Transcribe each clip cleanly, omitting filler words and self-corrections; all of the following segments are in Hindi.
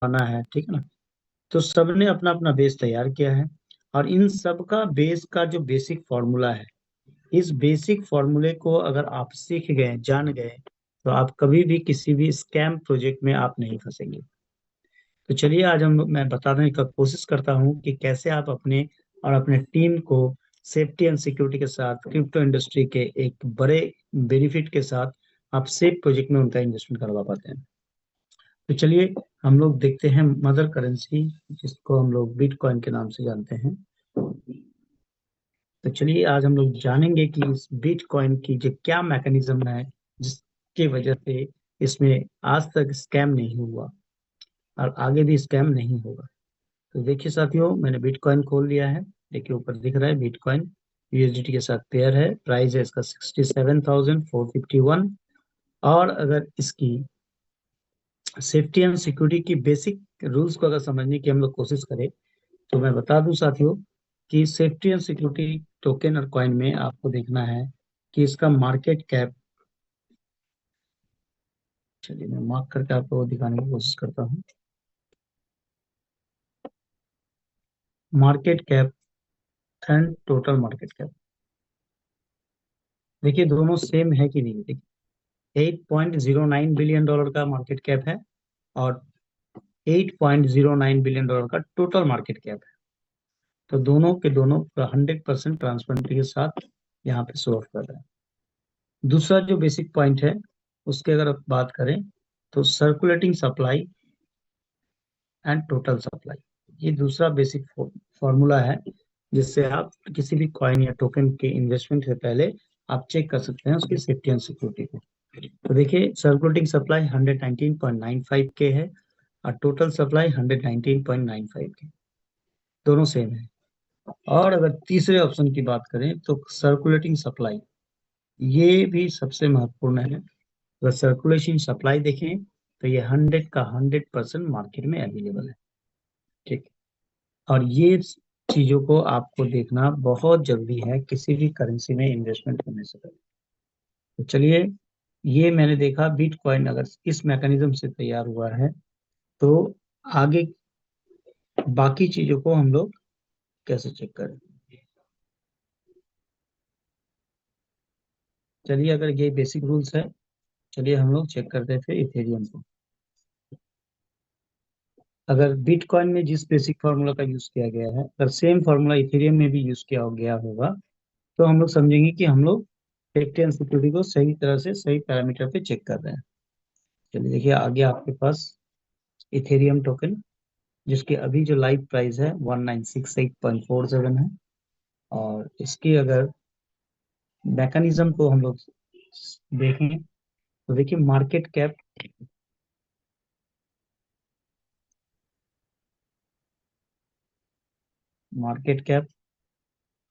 आना है, ठीक है ना। तो सबने अपना अपना बेस तैयार किया है, और इन सब का बेस का जो बेसिक फॉर्मूला है, इस बेसिक फॉर्मूले को अगर आप सीख गए, जान गए, तो आप कभी भी किसी भी स्कैम प्रोजेक्ट में आप नहीं फंसेंगे। तो चलिए आज मैं बताने का कोशिश करता हूँ कि कैसे आप अपने और अपने टीम को सेफ्टी एंड सिक्योरिटी के साथ क्रिप्टो इंडस्ट्री के एक बड़े बेनिफिट के साथ आप सेफ प्रोजेक्ट में उनका इन्वेस्टमेंट करवा पाते हैं। तो चलिए हम लोग देखते हैं मदर करेंसी, जिसको हम लोग बिटकॉइन के नाम से जानते हैं। तो चलिए आज हम लोग जानेंगे कि इस बिटकॉइन की जो क्या मैकेनिज्म है, जिसकी वजह से इसमें आज तक स्कैम नहीं हुआ और आगे भी स्कैम नहीं होगा। तो देखिए साथियों, मैंने बिटकॉइन खोल लिया है। देखिए ऊपर दिख रहा है बिटकॉइन यूएसडीटी के साथ पेयर है। प्राइस है इसका 67,451। और अगर इसकी सेफ्टी एंड सिक्योरिटी की बेसिक रूल्स को अगर समझने की हम लोग कोशिश करें, तो मैं बता दूं साथियों कि सेफ्टी एंड सिक्योरिटी टोकन और कॉइन में आपको देखना है कि इसका मार्केट कैप। चलिए मैं मार्क करके आपको दिखाने की कोशिश करता हूँ। Market cap and total market cap, देखिए दोनों सेम है कि नहीं। देखिए 8.09 बिलियन डॉलर का मार्केट कैप है, और 8.09 बिलियन डॉलर का टोटल मार्केट कैप है। तो दोनों के दोनों 100% ट्रांसपेरेंटी के साथ यहाँ पे शो ऑफ कर रहा है। दूसरा जो बेसिक पॉइंट है, उसके अगर आप बात करें, तो circulating supply and total supply, ये दूसरा बेसिक फॉर्मूला है, जिससे आप किसी भी कॉइन या टोकन के इन्वेस्टमेंट से पहले आप चेक कर सकते हैं उसकी सेफ्टी एंड सिक्योरिटी को। तो देखिए सर्कुलेटिंग सप्लाई 119.95 के है, और टोटल सप्लाई 119.95 के, दोनों सेम है। और अगर तीसरे ऑप्शन की बात करें, तो सर्कुलेटिंग सप्लाई, ये भी सबसे महत्वपूर्ण है। अगर सर्कुलेशन सप्लाई देखें, तो ये 100% मार्केट में अवेलेबल है, ठीक। और ये चीजों को आपको देखना बहुत जरूरी है किसी भी करेंसी में इन्वेस्टमेंट करने से पहले। तो चलिए, ये मैंने देखा बिटकॉइन अगर इस मैकेनिज्म से तैयार हुआ है, तो आगे बाकी चीजों को हम लोग कैसे चेक करें। चलिए अगर ये बेसिक रूल्स है, चलिए हम लोग चेक करते थे इथेरियम को। अगर बिटकॉइन में जिस बेसिक फार्मूला का यूज किया गया है, अगर सेम फार्मूला इथेरियम में भी यूज किया गया होगा, तो हम लोग समझेंगे कि हम लोग सेफ्टी एंड सिक्योरिटी को सही तरह से सही पैरामीटर पे चेक कर रहे हैं। चलिए देखिए आगे आपके पास इथेरियम टोकन, जिसकी अभी जो लाइव प्राइस है 1968.47 है। और इसकी अगर मैकेनिज्म को हम लोग देखें, तो देखिए market cap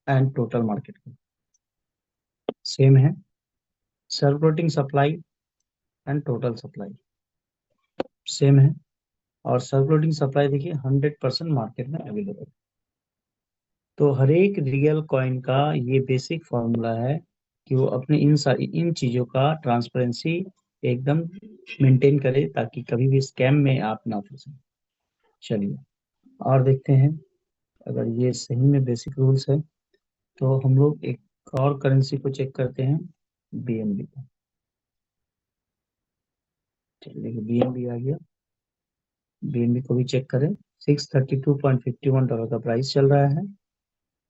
and total market cap same है। Circulating supply and total supply same है। और सर्कुलेटिंग सप्लाई देखिए 100% मार्केट में अवेलेबल है। तो हर एक रियल कॉइन का ये बेसिक फॉर्मूला है कि वो अपने इन सारी इन चीजों का ट्रांसपेरेंसी एकदम मेंटेन करे, ताकि कभी भी स्कैम में आप ना फंसे। चलिए और देखते हैं, अगर ये सही में बेसिक रूल्स है, तो हम लोग एक और करेंसी को चेक करते हैं, बीएनबी को। चलिए बीएनबी आ गया, बीएनबी को भी चेक करें। 632.51 डॉलर का प्राइस चल रहा है।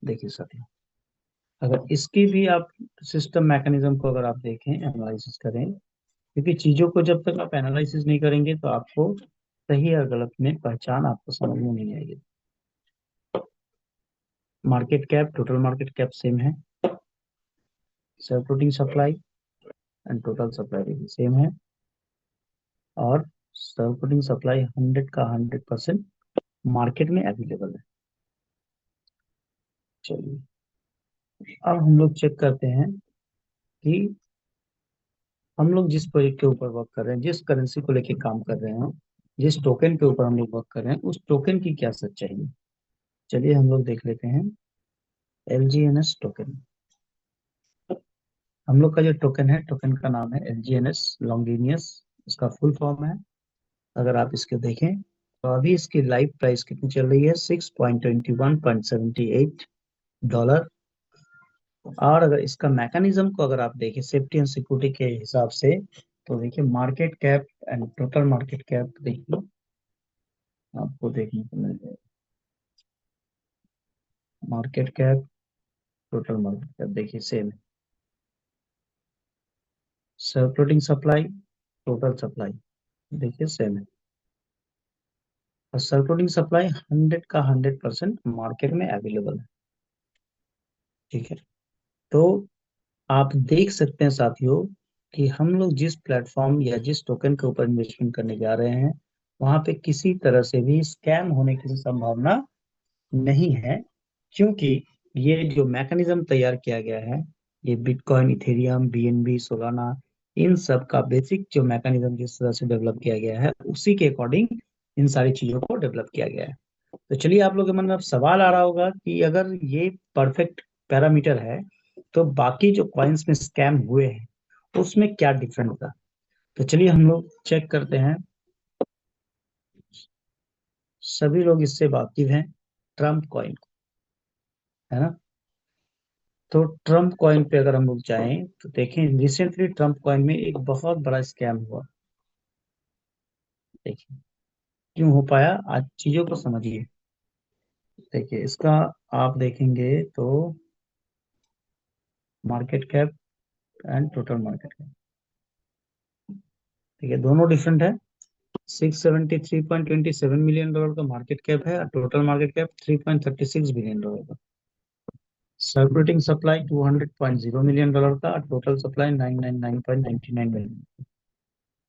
देखिए साथियों, अगर इसकी भी आप सिस्टम मैकेनिज्म को अगर आप देखें, एनालिसिस करें, क्योंकि चीजों को जब तक आप एनालिसिस नहीं करेंगे, तो आपको सही और गलत में पहचान आपको समझ में नहीं आएगी। Market cap total market cap same है। Circulating supply and total supply भी सेम है। और सर्कुलेटिंग सप्लाई 100% मार्केट में अवेलेबल है। चलिए अब हम लोग चेक करते हैं कि हम लोग जिस प्रोजेक्ट के ऊपर वर्क कर रहे हैं, जिस करेंसी को लेके काम कर रहे हैं, जिस टोकन के ऊपर हम लोग वर्क कर रहे हैं, उस टोकन की क्या सच्चाई है। चलिए हम लोग देख लेते हैं LGNS टोकन। हम लोग का जो टोकन है, टोकन का नाम है LGNS लॉन्गिनियस, इसका फुल फॉर्म है। अगर आप इसके देखें, तो अभी इसकी लाइव प्राइस कितनी चल रही है, $6.21.78। और अगर इसका मैकेनिज्म को अगर आप देखें सेफ्टी एंड सिक्योरिटी के हिसाब से, तो देखिए market cap and total market cap देखिए, आपको देखने को मिल जाएगा। Market cap, total market cap देखिए सेम है। सर्कुलेटिंग सप्लाई, टोटल सप्लाई देखिए सेम है। और सर्कुलेटिंग सप्लाई 100 का 100% मार्केट में अवेलेबल है। ठीक है, तो आप देख सकते हैं साथियों कि हम लोग जिस प्लेटफॉर्म या जिस टोकन के ऊपर इन्वेस्टमेंट करने जा रहे हैं, वहां पे किसी तरह से भी स्कैम होने की संभावना नहीं है, क्योंकि ये जो मैकेनिज्म तैयार किया गया है, ये बिटकॉइन, इथेरियम, बीएनबी, सोलाना, इन सब का बेसिक जो मैकेनिज्म जिस तरह से डेवलप किया गया है, उसी के अकॉर्डिंग इन सारी चीजों को डेवलप किया गया है। तो चलिए, आप लोगों के मन में अब सवाल आ रहा होगा कि अगर ये परफेक्ट पैरामीटर है, तो बाकी जो कॉइन्स में स्कैम हुए हैं उसमें क्या डिफरेंट था। तो चलिए हम लोग चेक करते हैं। सभी लोग इससे वाकिफ हैं, ट्रम्प कॉइन, है ना। तो ट्रम्प कॉइन पे अगर हम लोग जाएं तो देखें, रिसेंटली ट्रम्प कॉइन में एक बहुत बड़ा स्कैम हुआ। देखिए क्यों हो पाया, आज चीजों को समझिए। देखिए इसका आप देखेंगे तो market cap and total market cap, ठीक है, दोनों डिफरेंट है। $673.27 मिलियन का मार्केट कैप है और टोटल मार्केट कैप $3.36 बिलियन का। सर्कुलेटिंग सप्लाई $200.0 मिलियन का और टोटल सप्लाई $999.99 मिलियन।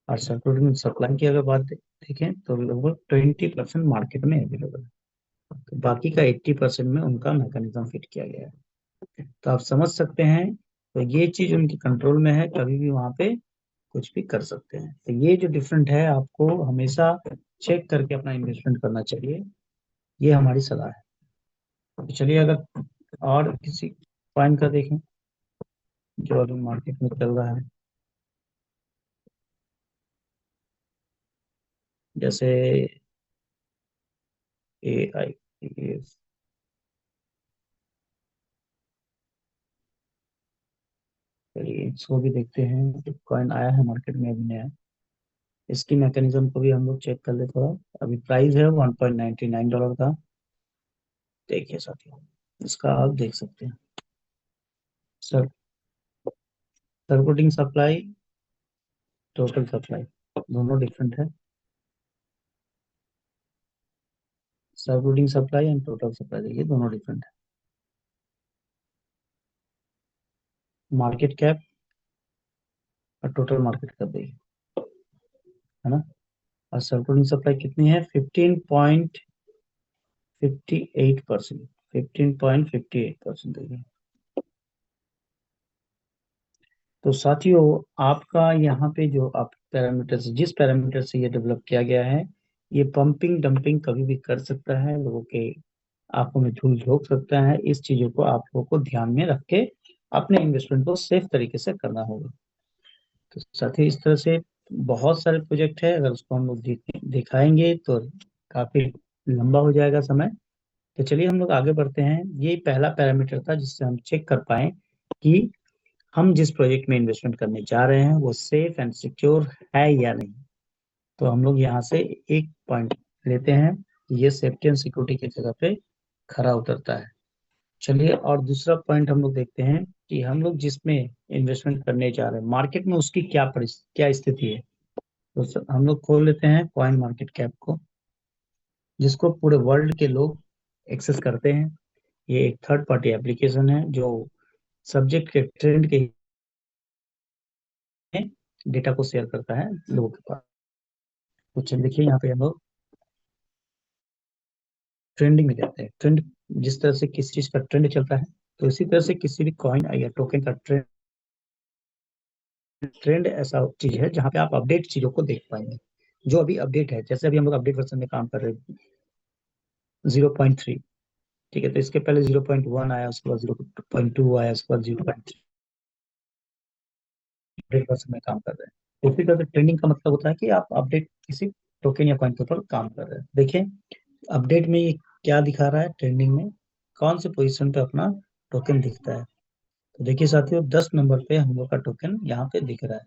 और सर्कुलेटिंग सप्लाई की अगर बात देखें तो लगभग 20% मार्केट में अवेलेबल है, तो बाकी का 80% में उनका मैकेनिज्म फिट किया गया है। तो आप समझ सकते हैं, तो ये चीज उनके कंट्रोल में है, कभी भी वहां पे कुछ भी कर सकते हैं। तो ये जो डिफरेंट है, आपको हमेशा चेक करके अपना इन्वेस्टमेंट करना चाहिए, ये हमारी सलाह है। तो चलिए, अगर और किसी कॉइन का देखें जो अभी मार्केट में चल रहा है, जैसे AI, चलिए इसको भी देखते हैं। कॉइन आया है मार्केट में अभी नया, इसकी मैकेनिज्म को भी हम लोग चेक कर ले थोड़ा। अभी प्राइस है $1.99 का। देखिए साथियों, इसका आप देख सकते हैं। Sir, circulating supply, total supply दोनों डिफरेंट है। Circulating supply and total supply देखिए दोनों डिफरेंट है। मार्केट कैप और टोटल मार्केट कैप देखिए, है ना। और सर्कुलेटिंग सप्लाई कितनी है, 15.58%, 15.58% देखिए। तो साथियों, आपका यहाँ पे जो आप पैरामीटर से, जिस पैरामीटर से ये डेवलप किया गया है, ये पंपिंग डंपिंग कभी भी कर सकता है, लोगों के आंखों में धूल झोंक सकता है। इस चीजों को आप लोगों को ध्यान में रख के अपने इन्वेस्टमेंट को सेफ तरीके से करना होगा। तो साथ ही इस तरह से बहुत सारे प्रोजेक्ट है, अगर उसको हम लोग दिखाएंगे तो काफी लंबा हो जाएगा समय। तो चलिए हम लोग आगे बढ़ते हैं। ये पहला पैरामीटर था जिससे हम चेक कर पाए कि हम जिस प्रोजेक्ट में इन्वेस्टमेंट करने जा रहे हैं वो सेफ एंड सिक्योर है या नहीं। तो हम लोग यहाँ से एक पॉइंट लेते हैं, ये सेफ्टी एंड सिक्योरिटी की जगह पे खरा उतरता है। चलिए, और दूसरा पॉइंट हम लोग देखते हैं कि हम लोग जिसमें इन्वेस्टमेंट करने जा रहे हैं मार्केट में उसकी क्या स्थिति है। तो हम लोग खोल लेते हैं कॉइन मार्केट कैप को, जिसको पूरे वर्ल्ड के लोग एक्सेस करते हैं। ये एक थर्ड पार्टी एप्लीकेशन है जो सब्जेक्ट के ट्रेंड के डेटा को शेयर करता है लोगों के पास। तो चलिए देखिए, यहाँ पे हम लोग ट्रेंडिंग में जाते हैं। ट्रेंड, जिस तरह से किसी चीज का ट्रेंड चलता है, तो इसी तरह से किसी भी कॉइन या टोकन का ट्रेंड, ट्रेंड ऐसा चीज है जहाँ पे आप अपडेट चीजों को देख पाएंगे। जो अभी अपडेट है, जैसे अभी हम लोग अपडेट वर्जन में काम कर रहे हैं 0.3, ठीक है, तो इसके पहले 0.1 आया, उसके बाद 0.2 आया, उसके बाद 0.3 अपडेट वर्जन में काम कर रहे हैं। तो इसी तरह से ट्रेंडिंग का मतलब होता है कि आप अपडेट किसी टोकन या कॉइन के ऊपर काम कर रहे हैं। देखिए अपडेट में ये क्या दिखा रहा है, ट्रेंडिंग में कौन से पोजीशन पे अपना टोकन दिखता है। तो देखिए साथियों 10 नंबर पे हम लोग का टोकन यहाँ पे दिख रहा है।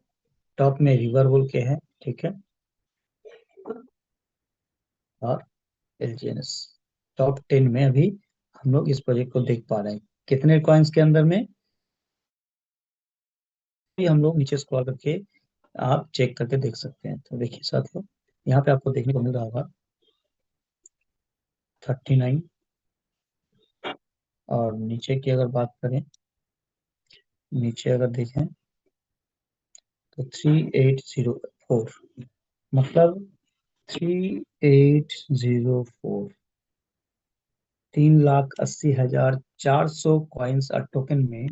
टॉप में रिवर बोल के है, ठीक है, और एलजीएनएस टॉप 10 में अभी हम लोग इस प्रोजेक्ट को देख पा रहे हैं। कितने कॉइन्स के अंदर में भी हम लोग नीचे स्क्रॉल करके आप चेक करके देख सकते हैं। तो देखिए साथियों यहाँ पे आपको देखने को मिल रहा होगा 39, और नीचे की अगर बात करें, नीचे अगर देखें तो 3804, मतलब 3804, 3,80,400 कॉइन्स और टोकन में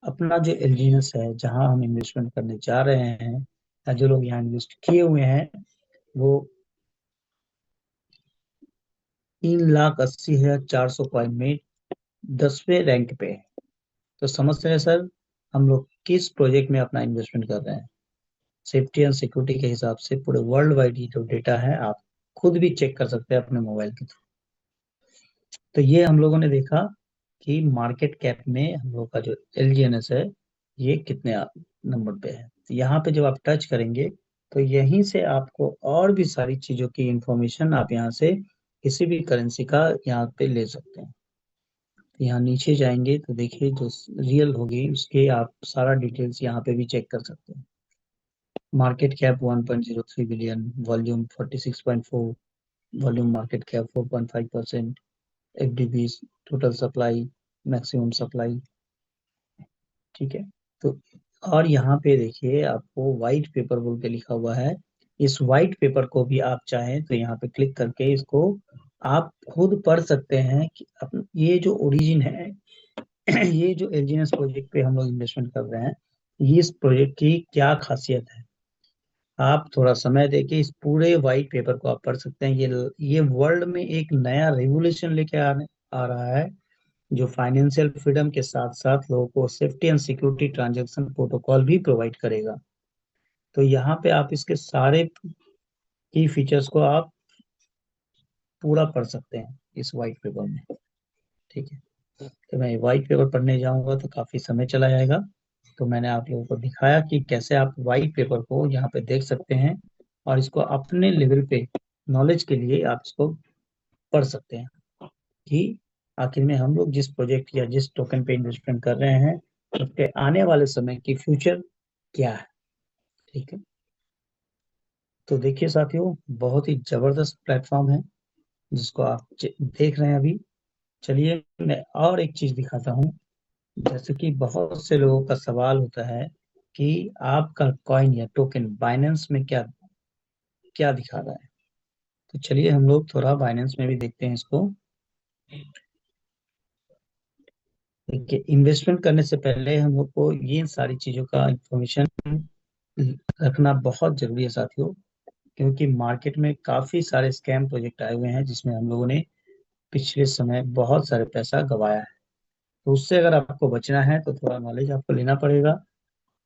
अपना जो एलजीएनएस है, जहां हम इन्वेस्टमेंट करने जा रहे हैं या जो लोग यहाँ इन्वेस्ट किए हुए हैं, वो 3,80,400 कॉइन में 10वें रैंक पे है। तो समझते हैं सर हम लोग किस प्रोजेक्ट में अपना इन्वेस्टमेंट कर रहे हैं। सेफ्टी एंड सिक्योरिटी के हिसाब से पूरे वर्ल्ड वाइड ये जो डेटा है आप खुद भी चेक कर सकते हैं अपने मोबाइल के थ्रू। तो ये हम लोगों ने देखा कि मार्केट कैप में हम लोग का जो एलजीएनएस है ये कितने नंबर पे है। तो यहाँ पे जब आप टच करेंगे तो यहीं से आपको और भी सारी चीजों की इंफॉर्मेशन आप यहाँ से किसी भी करेंसी का यहाँ पे ले सकते हैं। तो यहाँ नीचे जाएंगे तो देखिए जो रियल होगी उसके आप सारा डिटेल्स यहाँ पे भी चेक कर सकते हैं। Market cap 1.03 billion, volume 46.4, volume market cap 4.5%, FDB, total supply, maximum supply, ठीक है। तो और यहाँ पे देखिए आपको व्हाइट पेपर बोल के लिखा हुआ है। इस व्हाइट पेपर को भी आप चाहें तो यहाँ पे क्लिक करके इसको आप खुद पढ़ सकते हैं कि ये जो ओरिजिन है ये जो एलजीएनएस प्रोजेक्ट पे हम लोग इन्वेस्टमेंट कर रहे हैं, ये इस प्रोजेक्ट की क्या खासियत है। आप थोड़ा समय देके इस पूरे व्हाइट पेपर को आप पढ़ सकते हैं। ये वर्ल्ड में एक नया रेवोल्यूशन लेके आ रहा है, जो फाइनेंशियल फ्रीडम के साथ साथ लोगों को safety and security transaction protocol भी प्रोवाइड करेगा। तो यहाँ पे आप इसके सारे की फीचर्स को आप पूरा पढ़ सकते हैं इस व्हाइट पेपर में, ठीक है। तो मैं व्हाइट पेपर पढ़ने जाऊंगा तो काफी समय चला जाएगा। तो मैंने आप लोगों को दिखाया कि कैसे आप व्हाइट पेपर को यहाँ पे देख सकते हैं और इसको अपने लेवल पे नॉलेज के लिए आप इसको पढ़ सकते हैं कि आखिर में हम लोग जिस प्रोजेक्ट या जिस टोकन पे इन्वेस्टमेंट कर रहे हैं उसके आने वाले समय की फ्यूचर क्या है, ठीक है। तो देखिए साथियों बहुत ही जबरदस्त प्लेटफॉर्म है जिसको आप देख रहे हैं अभी। चलिए मैं और एक चीज दिखाता हूँ। जैसे कि बहुत से लोगों का सवाल होता है कि आपका कॉइन या टोकन बाइनेंस में क्या क्या दिखा रहा है। तो चलिए हम लोग थोड़ा बाइनेंस में भी देखते हैं इसको। देखिए इन्वेस्टमेंट करने से पहले हम लोग को ये सारी चीजों का इंफॉर्मेशन रखना बहुत जरूरी है साथियों, क्योंकि मार्केट में काफी सारे स्कैम प्रोजेक्ट आए हुए हैं जिसमें हम लोगों ने पिछले समय बहुत सारे पैसा गवाया है। तो उससे अगर आपको बचना है तो थोड़ा नॉलेज आपको लेना पड़ेगा,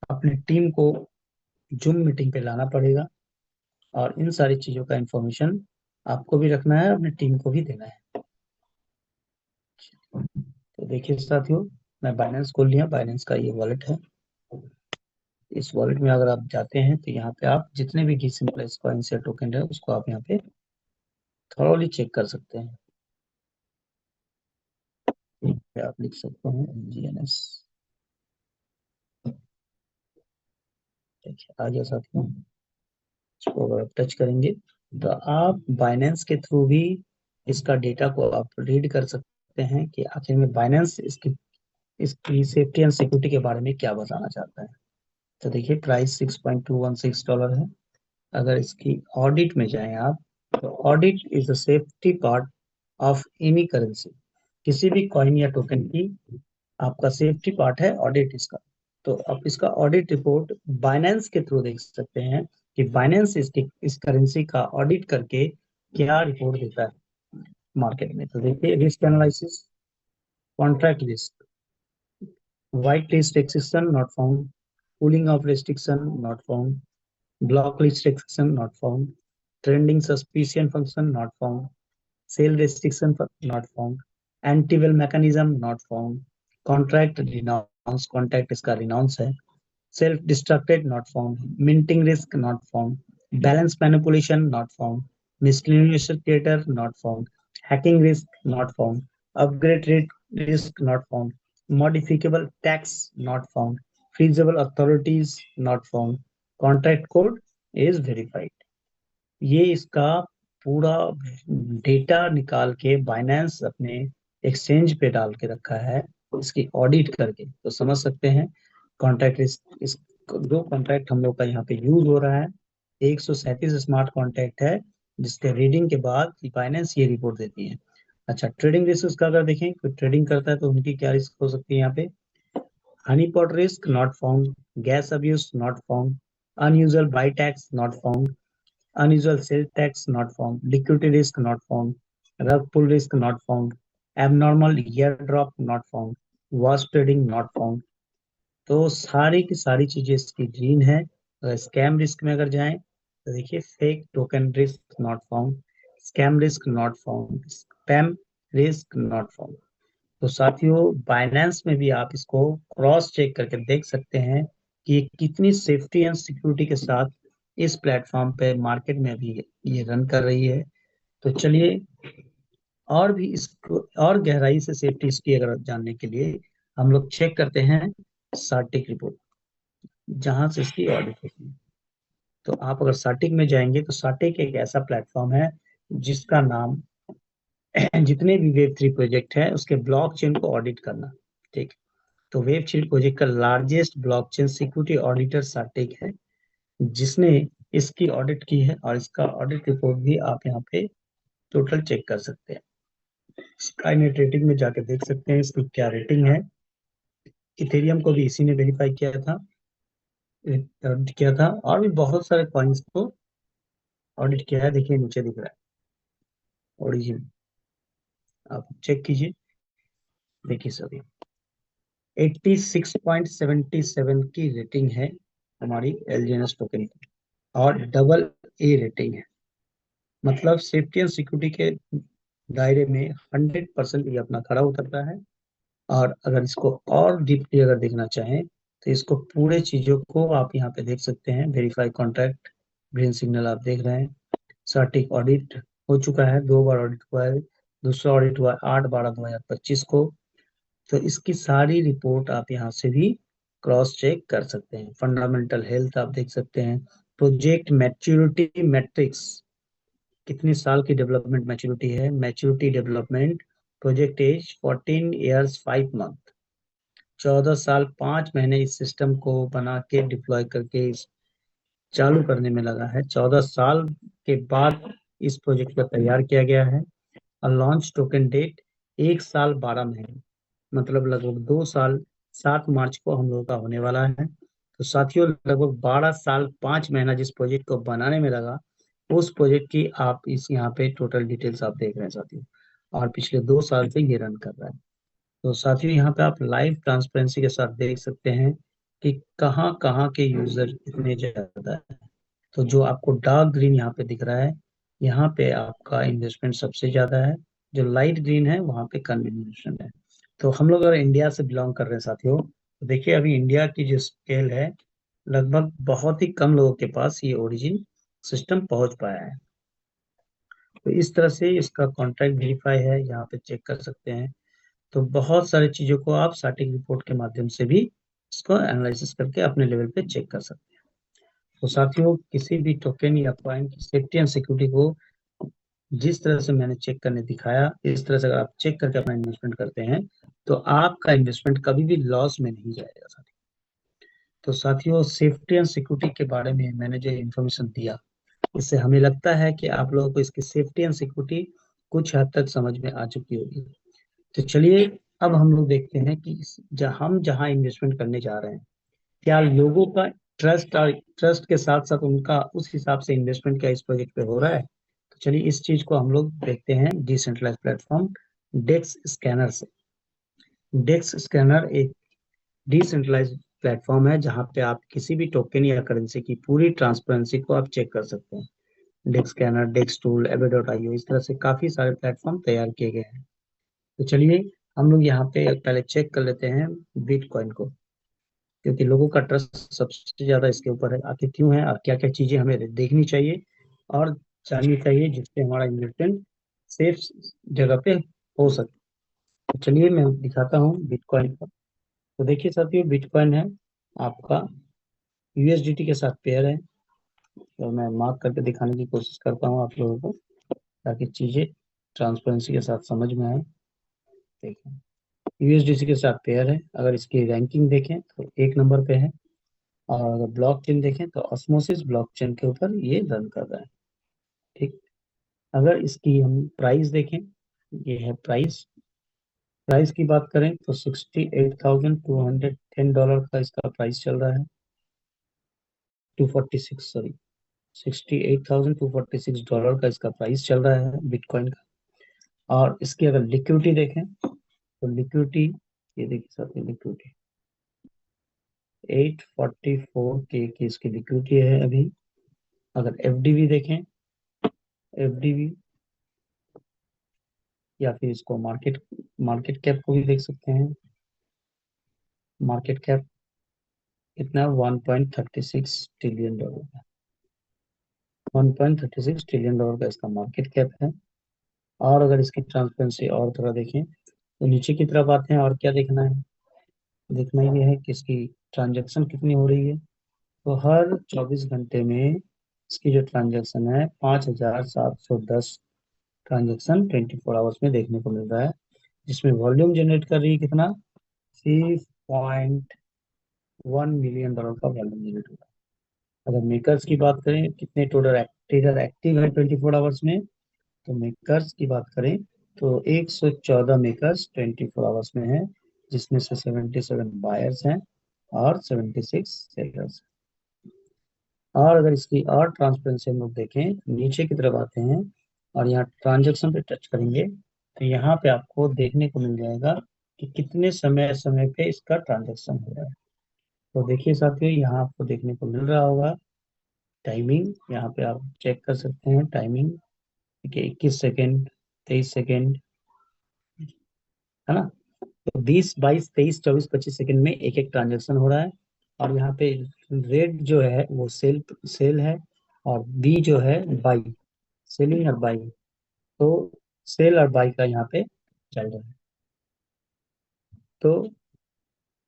अपनी टीम को जूम मीटिंग पे लाना पड़ेगा, और इन सारी चीजों का इंफॉर्मेशन आपको भी रखना है, अपनी टीम को भी देना है। तो देखिए साथियों मैं बाइनेंस खोल लिया, बाइनेंस का ये वॉलेट है। इस वॉलेट में अगर आप जाते हैं तो यहाँ पे आप जितने भी डिसेंट्रलाइज्ड कॉइन्स या टोकन है उसको आप यहाँ पे थॉरोली चेक कर सकते हैं। यहाँ पे आप लिख सकते हैं जीएनएस, देखिए आ गया साथियों। इसको अगर आप टच करेंगे तो आप बाइनेंस के थ्रू भी इसका डेटा को आप रीड कर सकते हैं कि आखिर में बाइनेंस इसकी सेफ्टी एंड सिक्योरिटी के बारे में क्या बताना चाहता है। तो देखिए प्राइस $6.216 है। अगर इसकी ऑडिट में जाएं आप, तो audit is the safety part of any currency. किसी भी कॉइन या टोकन की आपका सेफ्टी पार्ट है ऑडिट इसका। तो आप इसका ऑडिट रिपोर्ट बाइनेंस के थ्रू देख सकते हैं कि बाइनेंस इसकी इस करेंसी का ऑडिट करके क्या रिपोर्ट देता है मार्केट में। तो देखिए risk analysis, contract risk, white list exception not found, cooling off restriction not found, block list restriction not found, trending suspicion function not found, sale restriction not found, anti-well mechanism not found, contract renounce, contract इसका renounce है, self destructed not found, minting risk not found, balance manipulation not found, miscellaneous creator not found, hacking risk not found, upgrade rate risk not found, modifiable tax not found, feasible authorities not found, contract code is verified. ये इसका पूरा डेटा निकाल के बाइनेंस अपने एक्सचेंज पे डाल के रखा है, इसकी ऑडिट करके। तो समझ सकते हैं कॉन्ट्रैक्ट इस जो कॉन्ट्रैक्ट हम लोग का यहाँ पे यूज हो रहा है 137 स्मार्ट कॉन्ट्रैक्ट है, जिसके रीडिंग के बाद बाइनेंस ये रिपोर्ट देती है। अच्छा, ट्रेडिंग रिस्क का अगर देखें, कोई ट्रेडिंग करता है तो उनकी क्या रिस्क हो सकती है यहाँ पे? Honey pot risk not found, gas abuse not found, unusual by tax not found, unusual sales tax not found, liquidity risk not found, rug pull risk not found, abnormal year drop not found, wash trading not found। तो सारी की सारी चीजें इसकी ग्रीन है। अगर स्कैम रिस्क में अगर जाएं तो देखिए fake token risk not found, scam risk not found, spam risk not found. तो साथियों बाइनेंस में भी आप इसको क्रॉस चेक करके देख सकते हैं कि ये कितनी सेफ्टी एंड सिक्योरिटी के साथ इस प्लेटफॉर्म पे मार्केट में अभी ये रन कर रही है। तो चलिए और भी इसको और गहराई से सेफ्टी इसकी अगर जानने के लिए हम लोग चेक करते हैं सार्टिक रिपोर्ट, जहां से इसकी ऑडिट होती है। तो आप अगर सार्टिक में जाएंगे तो सार्टिक एक ऐसा प्लेटफॉर्म है जिसका नाम जितने भी वेब 3 प्रोजेक्ट है उसके ब्लॉकचेन को ऑडिट करना। ठीक, तो वेब 3 प्रोजेक्ट का लार्जेस्ट ब्लॉकचेन सिक्योरिटी ऑडिटर सार्टिक है, जिसने इसकी ऑडिट की है, और इसका ऑडिट रिपोर्ट भी आप यहाँ पे टोटल चेक कर सकते हैं। स्काईनेट रेटिंग में जाके देख सकते हैं इसकी क्या रेटिंग है। इथेरियम को भी इसी ने वेरीफाई किया था, ऑडिट किया था, और भी बहुत सारे कॉइन्स को ऑडिट किया है। देखिए नीचे दिख रहा है ओरिजिन, आप चेक कीजिए। देखिए सभी 86.77 की रेटिंग है हमारी एलजीएनएस टोकन की, और AA रेटिंग है। मतलब सेफ्टी एंड सिक्योरिटी के दायरे में 100% ये अपना खड़ा उतरता है। और अगर इसको और डीपली अगर देखना चाहें तो इसको पूरे चीजों को आप यहाँ पे देख सकते हैं। वेरीफाई कॉन्ट्रैक्ट ग्रीन सिग्नल आप देख रहे हैं। सर्टिक ऑडिट हो चुका है, 2 बार ऑडिट हुआ है, दूसरा ऑडिट हुआ है 8/12/2025 को। तो इसकी सारी रिपोर्ट आप यहाँ से भी क्रॉस चेक कर सकते हैं। फंडामेंटल हेल्थ आप देख सकते हैं, प्रोजेक्ट मैच्योरिटी मैट्रिक्स, कितने साल की डेवलपमेंट मैच्योरिटी है, maturity development project as 14 years 5 month, 14 साल 5 महीने इस सिस्टम को बना के डिप्लॉय करके इस चालू करने में लगा है। 14 साल के बाद इस प्रोजेक्ट को तैयार किया गया है। और लॉन्च टोकन डेट 1 साल 12 महीने, मतलब लगभग 2 साल 7 मार्च को हम लोगों का होने वाला है। तो साथियों लगभग 12 साल 5 महीना जिस प्रोजेक्ट को बनाने में लगा, उस प्रोजेक्ट की आप इस यहाँ पे टोटल डिटेल्स आप देख रहे हैं साथियों, और पिछले 2 साल से ये रन कर रहा है। तो साथियों यहाँ पे आप लाइव ट्रांसपेरेंसी के साथ देख सकते हैं कि कहाँ कहाँ के यूजर इतने ज्यादा है। तो जो आपको डार्क ग्रीन यहाँ पे दिख रहा है, यहाँ पे आपका इन्वेस्टमेंट सबसे ज्यादा है। जो लाइट ग्रीन है वहाँ पे कम इन्वेस्टमेंट है। तो हम लोग अगर इंडिया से बिलोंग कर रहे हैं साथियों, तो देखिए अभी इंडिया की जो स्केल है, लगभग बहुत ही कम लोगों के पास ये ओरिजिन सिस्टम पहुंच पाया है। तो इस तरह से इसका कॉन्ट्रैक्ट वेरीफाई है, यहाँ पे चेक कर सकते हैं। तो बहुत सारी चीजों को आप स्टैटिक रिपोर्ट के माध्यम से भी इसको एनालिसिस करके अपने लेवल पे चेक कर सकते हैं। तो साथियों किसी भी टोकन या कॉइन की सेफ्टी एंड सिक्योरिटी को जिस तरह से मैंने चेक करने दिखाया, इस तरह से अगर आप चेक करके अपना इन्वेस्टमेंट करते हैं तो आपका इन्वेस्टमेंट कभी भी लॉस में नहीं जाएगा साथियों। तो साथियों सेफ्टी एंड सिक्योरिटी के बारे में मैंने जो इन्फॉर्मेशन दिया, इससे हमें लगता है कि आप लोगों को इसकी सेफ्टी एंड सिक्योरिटी कुछ हद तक समझ में आ चुकी होगी। तो चलिए अब हम लोग देखते हैं कि हम जहाँ इन्वेस्टमेंट करने जा रहे हैं, क्या लोगों का ट्रस्ट और ट्रस्ट के साथ साथ उनका उस हिसाब से इन्वेस्टमेंट क्या इस प्रोजेक्ट पे हो रहा है। तो चलिए इस चीज को हम लोग देखते हैं डिसेंट्रलाइज प्लेटफॉर्म डेक्स स्कैनर से। डेक्स स्कैनर एक डिसेंट्रलाइज प्लेटफॉर्म है जहाँ पे आप किसी भी टोकन या करेंसी की पूरी ट्रांसपेरेंसी को आप चेक कर सकते हैं। डेक्स स्कैनर, डेक्स टूल, एबे डॉट आईओ, इस तरह से काफी सारे प्लेटफॉर्म तैयार किए गए हैं। तो चलिए हम लोग यहाँ पे पहले चेक कर लेते हैं बिटकॉइन को, क्योंकि लोगों का ट्रस्ट सबसे ज्यादा इसके ऊपर है। आखिर क्यों है और क्या क्या चीजें हमें देखनी चाहिए और जाननी चाहिए जिससे हमारा इन्वेस्टमेंट सेफ जगह पे हो सके। तो चलिए मैं दिखाता हूँ बिटकॉइन का। तो देखिए साथियों, बिटकॉइन है आपका यूएसडीटी के साथ पेयर है। तो मैं मार्क करके दिखाने की कोशिश करता हूँ आप लोगों को, ताकि चीजें ट्रांसपेरेंसी के साथ समझ में आए। देखिए यूएसडीसी के साथ पेयर है। अगर इसकी रैंकिंग देखें तो 1 नंबर पे है। और अगर ब्लॉकचेन देखें तो ऑस्मोसिस ब्लॉकचेन के ऊपर ये रन कर रहा है। ठीक। अगर इसकी हम प्राइस देखें, ये है प्राइस। प्राइस की बात करें तो $68,210 का इसका प्राइस चल रहा है। 246, सॉरी, $68,246 का इसका प्राइस चल रहा है बिटकॉइन का। और इसकी अगर लिक्विडिटी देखें तो लिक्विडिटी, ये देखिए साथ में लिक्विडिटी 844 की इसकी लिक्विडिटी है अभी। अगर एफडीवी देखें, एफडीवी या फिर इसको मार्केट मार्केट कैप को भी देख सकते हैं। मार्केट कैप कितना, $1.36 ट्रिलियन का। $1.36 ट्रिलियन का इसका मार्केट कैप है। और अगर इसकी ट्रांसपेरेंसी और थोड़ा देखें तो नीचे की तरफ आते हैं। और क्या देखना है, देखना ये है कि इसकी ट्रांजैक्शन कितनी हो रही है। तो हर 24 घंटे में इसकी जो ट्रांजैक्शन है 5,710 ट्रांजैक्शन 24 आवर्स में देखने को मिल रहा है, जिसमें वॉल्यूम जनरेट कर रही है कितना, $3.1 मिलियन का वॉल्यूम जनरेट हो रहा है। अगर मेकर्स की बात करें, कितने टोटल ट्रेडर एक्टिव है 24 आवर्स में, तो मेकर्स की बात करें तो 114 मेकर्स 24 आवर्स में है, जिसमें से 77 बायर्स हैं और 76 सेलर्स। और अगर इसकी और ट्रांसपेरेंसी हम लोग देखें, नीचे की तरफ आते हैं और यहाँ ट्रांजैक्शन पे टच करेंगे, तो यहाँ पे आपको देखने को मिल जाएगा कि कितने समय समय पे इसका ट्रांजैक्शन हो रहा है। तो देखिए साथियों, यहाँ आपको देखने को मिल रहा होगा टाइमिंग। यहाँ पे आप चेक कर सकते हैं टाइमिंग, ठीक है, 21 सेकेंड, 23 सेकेंड, है ना। तो 20, 22, 23, 24, 25 सेकेंड में एक एक ट्रांजेक्शन हो रहा है। और यहाँ पे रेड जो है वो सेल सेल है, और बी जो है बाई, सेलिंग और बाई। तो सेल और बाई का यहाँ पे चल रहा है। तो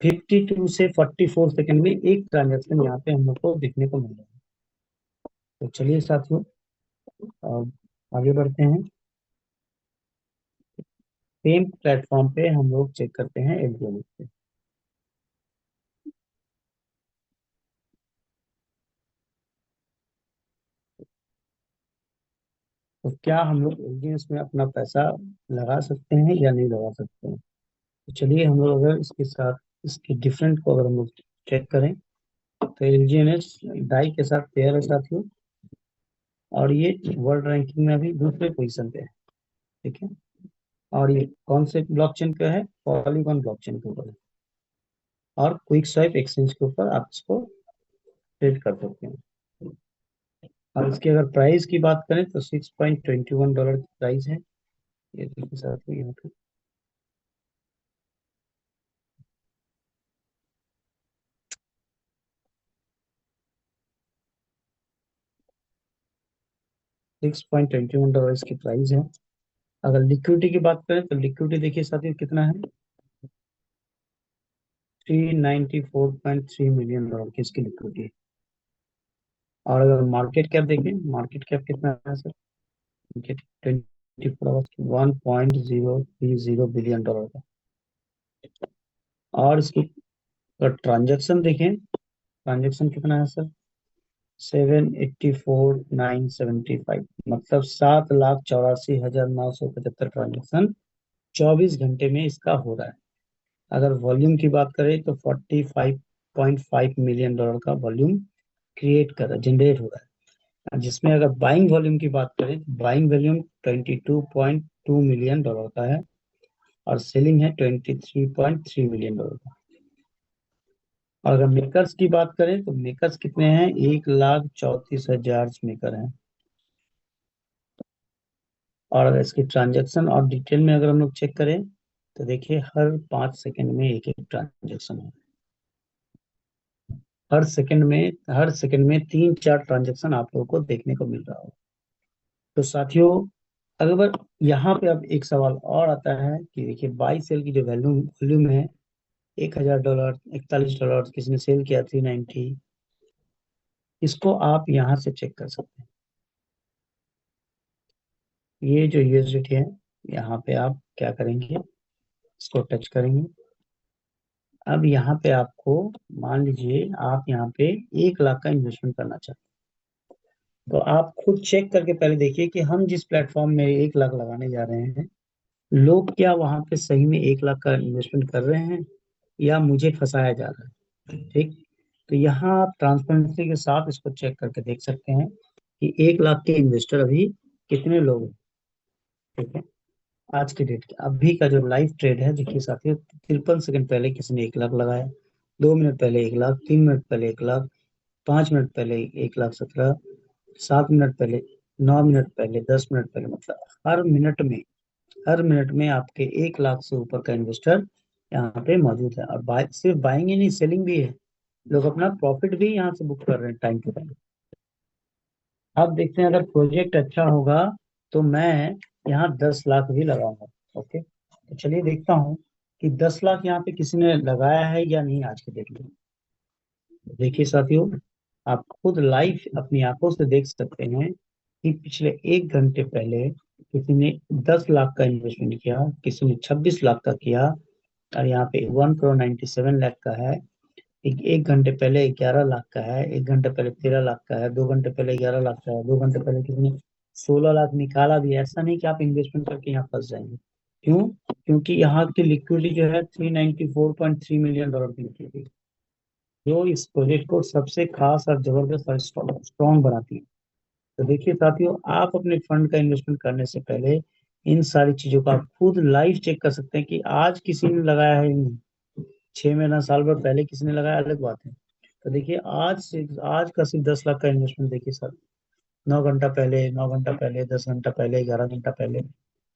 52 से 44 सेकेंड में एक ट्रांजेक्शन यहाँ पे हम लोग को देखने को मिल रहा है। तो चलिए साथियों, अब आगे बढ़ते हैं। सेम प्लेटफॉर्म पे हम लोग चेक करते हैं एलजीएनएस पे। तो क्या हम लोग एलजीएनएस में अपना पैसा लगा सकते हैं या नहीं लगा सकते हैं। तो चलिए हम लोग अगर इसके साथ इसके डिफरेंट को अगर हम लोग चेक करें, तो एलजीएनएस डाई के साथ पेयर है साथियों। और ये वर्ल्ड रैंकिंग में अभी दूसरे पोजीशन पे है। ठीक है। और ये कौन से ब्लॉकचेन पे है, पॉलीगॉन ब्लॉकचेन के ऊपर है। और क्विक स्वाइप एक्सचेंज के ऊपर आप इसको ट्रेड कर सकते हैं। और इसकी अगर प्राइस की बात करें तो $6.21 की प्राइस है। ये देखिए साथियों यहाँ पे। 6.21 इसकी प्राइस है। अगर लिक्विडिटी की बात करें तो लिक्विडिटी देखिए साथियों कितना है, $394.3 मिलियन की इसकी लिक्विडिटी है। और अगर मार्केट कैप देखें, मार्केट कैप कितना है सर, 24 आवर्स की $1.030 बिलियन का। और इसकी अगर ट्रांजेक्शन देखें, ट्रांजेक्शन कितना है सर, 784,975, मतलब 7,84,975 ट्रांजेक्शन 24 घंटे में इसका हो रहा है। अगर वॉल्यूम की बात करें तो $45.5 मिलियन का वॉल्यूम क्रिएट कर रहा है, जनरेट हो रहा है। जिसमें अगर बाइंग वॉल्यूम की बात करें तो बाइंग वॉल्यूम $22.2 मिलियन का है। और सेलिंग है $23.3 मिलियन का। और अगर मेकर्स की बात करें तो मेकर्स कितने हैं, 1,34,000 मेकर हैं। और अगर इसकी ट्रांजैक्शन और डिटेल में अगर हम लोग चेक करें तो देखिए हर 5 सेकंड में एक एक ट्रांजैक्शन है। हर सेकंड में 3-4 ट्रांजैक्शन आप लोगों को देखने को मिल रहा हो। तो साथियों, अगर यहाँ पे अब एक सवाल और आता है कि देखिए बाई सेल की जो वॉल्यूम है, $1,000, $41, किसी ने सेल किया 390, इसको आप यहाँ से चेक कर सकते हैं। ये जो यूएसडीटी है, यहाँ पे आप क्या करेंगे, इसको टच करेंगे। अब यहाँ पे आपको, मान लीजिए आप यहाँ पे 1 लाख का इन्वेस्टमेंट करना चाहते हैं, तो आप खुद चेक करके पहले देखिए कि हम जिस प्लेटफॉर्म में 1 लाख लगाने जा रहे हैं, लोग क्या वहां पे सही में 1 लाख का इन्वेस्टमेंट कर रहे हैं या मुझे फंसाया जा रहा है। ठीक, तो यहाँ आप ट्रांसपेरेंसी के साथ इसको चेक करके देख सकते हैं कि 1 लाख के इन्वेस्टर अभी कितने लोग हैं। ठीक है, आज के डेट के अभी का जो लाइव ट्रेड है, देखिए साथियों, 53 सेकंड पहले किसी ने 1 लाख लगाया, 2 मिनट पहले 1 लाख, 3 मिनट पहले 1 लाख, 5 मिनट पहले 1,17,000, 7 मिनट पहले, 9 मिनट पहले, 10 मिनट पहले, मतलब हर मिनट में आपके 1 लाख से ऊपर का इन्वेस्टर यहाँ पे मौजूद है। और सिर्फ बाइंग ही नहीं, सेलिंग भी है। लोग अपना प्रॉफिट भी यहाँ से बुक कर रहे हैं टाइम टू टाइम। अब देखते हैं, अगर प्रोजेक्ट अच्छा होगा तो मैं यहाँ 10 लाख भी लगाऊंगा। ओके, तो चलिए देखता हूँ कि 10 लाख यहाँ पे किसी ने लगाया है या नहीं आज के डेट में। देखिए साथियों, आप खुद लाइव अपनी आंखों से देख सकते हैं कि पिछले 1 घंटे पहले किसी ने 10 लाख का इन्वेस्टमेंट किया, किसी ने 26 लाख का किया, और यहाँ पे 1,97,00,000 का है। एक घंटे पहले 11 लाख का है, 1 घंटे पहले 13 लाख का है, 2 घंटे पहले 11 लाख का है, 2 घंटे पहले किसी ने 16 लाख निकाला भी है। ऐसा नहीं कि आप इन्वेस्टमेंट करके यहाँ फंस जाएंगे। क्यों? क्योंकि यहाँ की लिक्विडिटी जो है $394.3 मिलियन की लिक्विडिटी, जो इस प्रोजेक्ट को सबसे खास और जबरदस्त और स्ट्रॉन्ग बनाती है। तो देखिए साथियों, आप अपने फंड का इन्वेस्टमेंट करने से पहले इन सारी चीजों का आप खुद लाइव चेक कर सकते हैं कि आज किसी ने लगाया है या नहीं। 6 महीना, साल भर पहले किसी ने लगाया, अलग बात है। तो देखिए आज का सिर्फ 10 लाख का इन्वेस्टमेंट देखिए सर, 9 घंटा पहले, 9 घंटा पहले, 10 घंटा पहले, 11 घंटा पहले,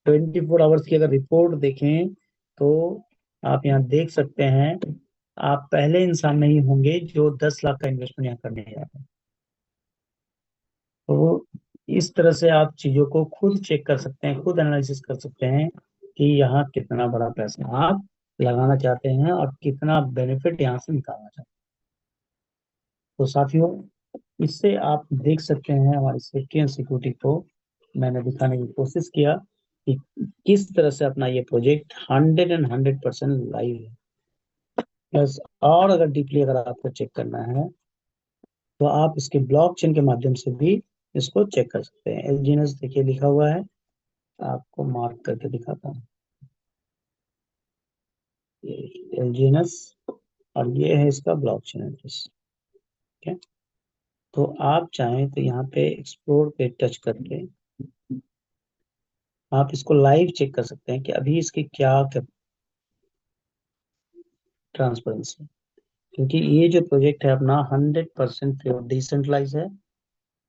24 आवर्स की अगर रिपोर्ट देखें तो आप यहाँ देख सकते हैं, आप पहले इंसान नहीं होंगे जो 10 लाख का इन्वेस्टमेंट यहाँ करने जा रहे हैं। तो इस तरह से आप चीजों को खुद चेक कर सकते हैं, खुद एनालिसिस कर सकते हैं कि यहाँ कितना बड़ा पैसा आप लगाना चाहते हैं और कितना बेनिफिट यहाँ से निकालना चाहते हैं। तो साथियों, इससे आप देख सकते हैं हमारी सेफ्टी एंड सिक्योरिटी को मैंने दिखाने की कोशिश किया कि किस तरह से अपना ये प्रोजेक्ट 100% लाइव है। बस, और अगर डीपली अगर आपको चेक करना है तो आप इसके ब्लॉकचेन के माध्यम से भी इसको चेक कर सकते हैं। एलजीएनएस देखिए लिखा हुआ है, आपको मार्क करके दिखाता हूँ, ये एलजीएनएस, और ये है इसका ब्लॉकचेन एड्रेस। ठीक है, तो आप चाहें तो यहाँ पे एक्सप्लोर पे टच करके आप इसको लाइव चेक कर सकते हैं कि अभी इसकी क्या ट्रांसपेरेंसी। क्योंकि ये जो प्रोजेक्ट है अपना 100% डिसेंट्रलाइज है,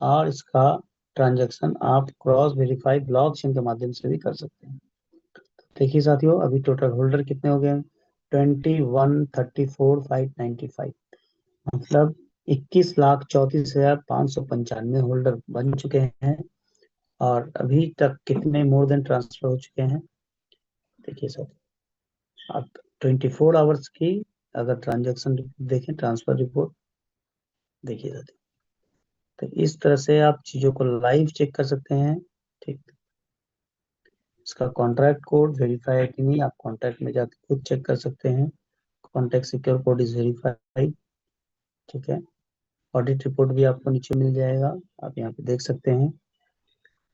और इसका ट्रांजैक्शन आप क्रॉस वेरीफाई ब्लॉकचेन के माध्यम से भी कर सकते हैं। देखिए साथियों, अभी टोटल होल्डर कितने हो गए? 21,34,595, मतलब 21,34,595 होल्डर बन चुके हैं। और अभी तक कितने मोर देन ट्रांसफर हो चुके हैं, देखिए सर, आप 24 आवर्स की अगर ट्रांजैक्शन देखें, ट्रांसफर रिपोर्ट देखिए सर। तो इस तरह से आप चीजों को लाइव चेक कर सकते हैं। ठीक, इसका कॉन्ट्रैक्ट कोड वेरीफाई है कि नहीं, आप कॉन्ट्रैक्ट में जाकर खुद चेक कर सकते हैं। Contract secure code is verified. ठीक है, ऑडिट रिपोर्ट भी आपको नीचे मिल जाएगा, आप यहाँ पे देख सकते हैं।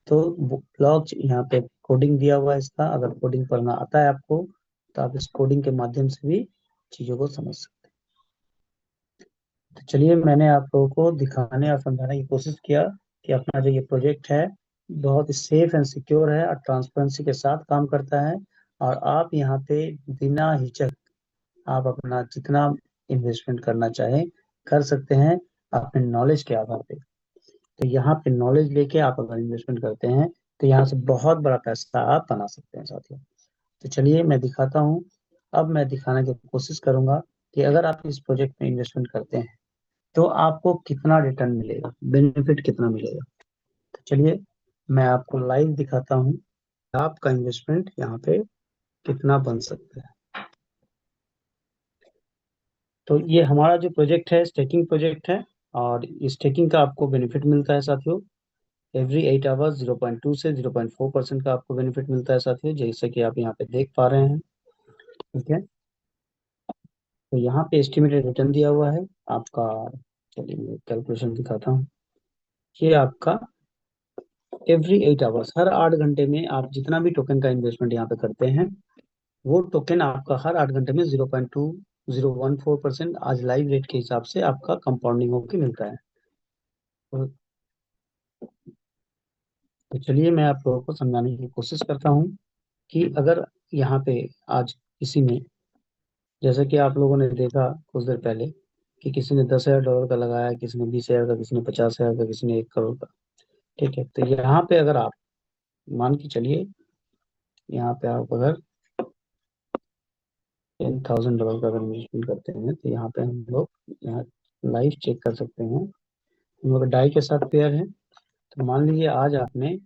तो ब्लॉक यहाँ पे कोडिंग दिया हुआ है इसका, अगर कोडिंग पढ़ना आता है आपको तो आप इस कोडिंग के माध्यम से भी चीजों को समझ सकते हैं। तो चलिए, मैंने आप लोगों को दिखाने और समझाने की कोशिश किया कि अपना जो ये प्रोजेक्ट है बहुत ही सेफ एंड सिक्योर है और ट्रांसपेरेंसी के साथ काम करता है। और आप यहाँ पे बिना हिचक आप अपना जितना इन्वेस्टमेंट करना चाहें कर सकते हैं अपने नॉलेज के आधार पे। तो यहाँ पे नॉलेज लेके आप अगर इन्वेस्टमेंट करते हैं तो यहाँ से बहुत बड़ा पैसा आप बना सकते हैं साथियों। तो चलिए मैं दिखाता हूँ। अब मैं दिखाने की कोशिश करूंगा कि अगर आप इस प्रोजेक्ट में इन्वेस्टमेंट करते हैं तो आपको कितना रिटर्न मिलेगा, बेनिफिट कितना मिलेगा। तो चलिए मैं आपको लाइव दिखाता हूँ आपका इन्वेस्टमेंट यहाँ पे कितना बन सकता है। तो ये हमारा जो प्रोजेक्ट है स्टेकिंग प्रोजेक्ट है, और इस स्टेकिंग का आपको बेनिफिट मिलता है साथियों। एवरी 8 आवर्स 0.2 से 0.4% का आपको बेनिफिट मिलता है साथियों, जैसे कि आप यहाँ पे देख पा रहे हैं। ठीक है, तो यहाँ पे एस्टिमेटेड रिटर्न दिया हुआ है आपका। चलिए मैं कैलकुलेशन दिखाता हूँ। ये आपका एवरी 8 आवर्स, हर 8 घंटे में आप जितना भी टोकन का इन्वेस्टमेंट यहाँ पे करते हैं, वो टोकन आपका हर 8 घंटे में 0.2014% आज लाइव रेट के हिसाब से आपका कंपाउंडिंग होकर मिलता है। तो तो चलिए मैं आप लोगों को समझाने की कोशिश करता हूँ कि अगर यहाँ पे आज किसी ने, जैसे कि आप लोगों ने देखा कुछ देर पहले कि किसी ने $10,000 का लगाया, किसी ने 20,000 का, किसी ने 50,000 का, किसी ने 1 करोड़ का। ठीक है, तो यहाँ पे अगर आप मान के चलिए, यहाँ पे आप अगर $10,000 का अगर इन्वेस्टमेंट करते हैं तो यहाँ पे हम लोग यहाँ लाइव चेक कर सकते हैं। हम लोग डाई के साथ पेयर है। तो मान लीजिए आज आपने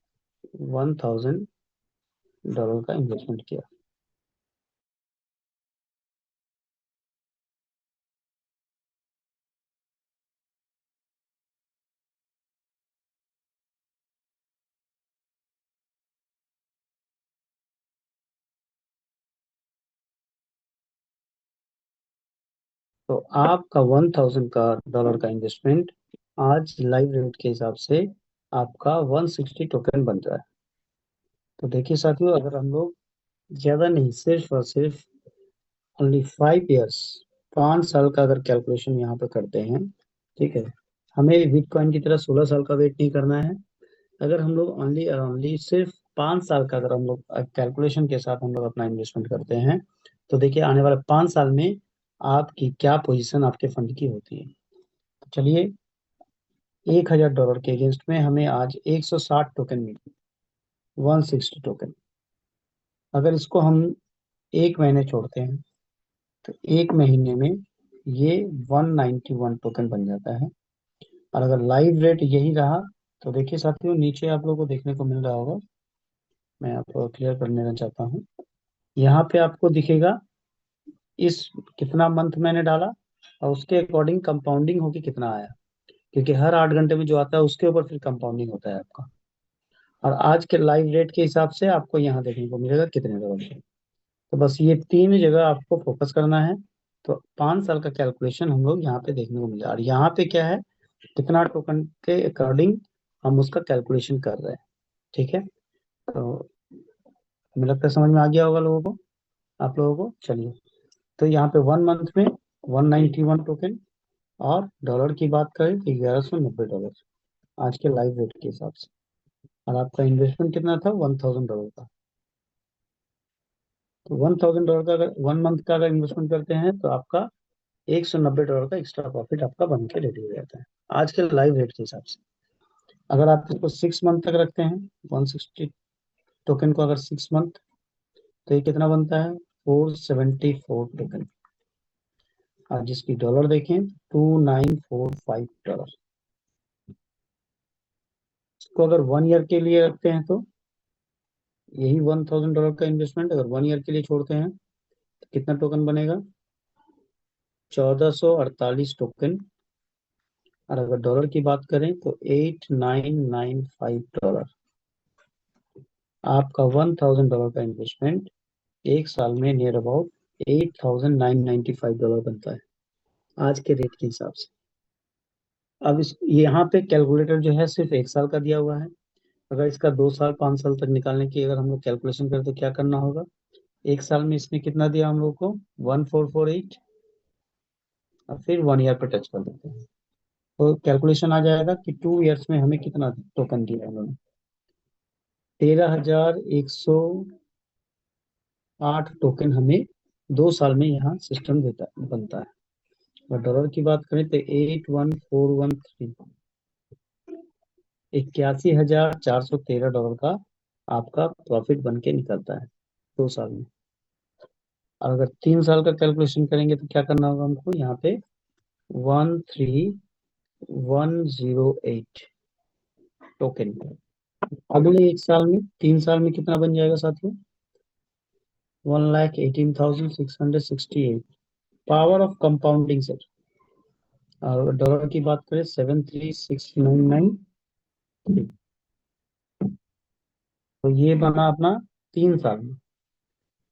$1,000 का इन्वेस्टमेंट किया। तो आपका $1,000 का इन्वेस्टमेंट आज लाइव रेट के हिसाब से आपका 160 टोकन बन रहा है। तो देखिए साथियों, अगर हम लोग ज्यादा नहीं, सिर्फ और सिर्फ ओनली 5 ईयर्स, 5 साल का अगर कैलकुलेशन यहाँ पे करते हैं, ठीक है, हमें बिटकॉइन की तरह 16 साल का वेट नहीं करना है। अगर हम लोग ओनली और ओनली सिर्फ 5 साल का अगर हम लोग कैलकुलेशन के साथ हम लोग अपना इन्वेस्टमेंट करते हैं, तो देखिए आने वाले 5 साल में आपकी क्या पोजीशन आपके फंड की होती है। तो चलिए, $1,000 के अगेंस्ट में हमें आज 160 टोकन मिली, 160 टोकन। अगर इसको हम 1 महीने छोड़ते हैं तो 1 महीने में ये 191 टोकन बन जाता है। और अगर लाइव रेट यही रहा तो देखिए साथियों, नीचे आप लोगों को देखने को मिल रहा होगा, मैं आपको क्लियर कर देना चाहता हूँ। यहाँ पे आपको दिखेगा इस कितना मंथ मैंने डाला और उसके अकॉर्डिंग कंपाउंडिंग होके कितना आया, क्योंकि हर 8 घंटे में जो आता है उसके ऊपर फिर कंपाउंडिंग होता है आपका। और आज के लाइव रेट के हिसाब से आपको यहाँ देखने को मिलेगा कितने डॉलर है। तो बस ये 3 जगह आपको फोकस करना है। तो 5 साल का कैलकुलेशन हम लोग यहाँ पे देखने को मिला, और यहाँ पे क्या है, कितना टोकन के अकॉर्डिंग हम उसका कैलकुलेशन कर रहे हैं। ठीक है, तो हमें लगता है समझ में आ गया होगा लोगों को, आप लोगों को। चलिए, तो यहाँ पे 1 मंथ में 191 टोकन, और डॉलर की बात करें तो $1,190 आज के लाइव रेट के हिसाब से। और आपका इन्वेस्टमेंट कितना था, $1,000 का। तो $1,000 का अगर 1 मंथ का अगर इन्वेस्टमेंट करते हैं तो आपका $190 का एक्स्ट्रा प्रॉफिट आपका बन के रेडी हो जाता है आज के लाइव रेट के हिसाब से। अगर आप इसको 6 मंथ तक रखते हैं, 160 टोकन को अगर 6 मंथ, तो ये कितना बनता है, 474 टोकन। और जिसकी डॉलर देखें, $2,945। इसको अगर 1 ईयर के लिए रखते हैं तो यही $1,000 का इन्वेस्टमेंट अगर 1 ईयर के लिए छोड़ते हैं तो कितना टोकन बनेगा, 1,448 टोकन। और अगर डॉलर की बात करें तो $8,995। आपका $1,000 का इन्वेस्टमेंट 1 साल में नियर अबाउट $8,995 बनता है आज के रेट के हिसाब से। अब इस यहाँ पे कैलकुलेटर जो है सिर्फ 1 साल का दिया हुआ है। अगर इसका 2 साल 5 साल तक निकालने की अगर हम लोग कैलकुलेशन करें तो क्या करना होगा, 1 साल में इसने कितना दिया हम लोग को, 1,448, और फिर 1 ईयर पर टच कर देते हैं तो कैलकुलेशन आ जाएगा कि 2 ईयर्स में हमें कितना टोकन दिया उन्होंने। 13,108 टोकन हमें 2 साल में यहाँ सिस्टम देता बनता है। और डॉलर की बात करें तो 81413, $81,413 का आपका प्रॉफिट बन के निकलता है 2 साल में। और अगर 3 साल का कैलकुलेशन करेंगे तो क्या करना होगा हमको, यहाँ पे 13108 टोकन। अगले 1 साल में, 3 साल में कितना बन जाएगा साथियों? 1,18,668। Power of compounding sir. और डॉलर की बात करें 736,993। तो ये बना अपना 3 साल में।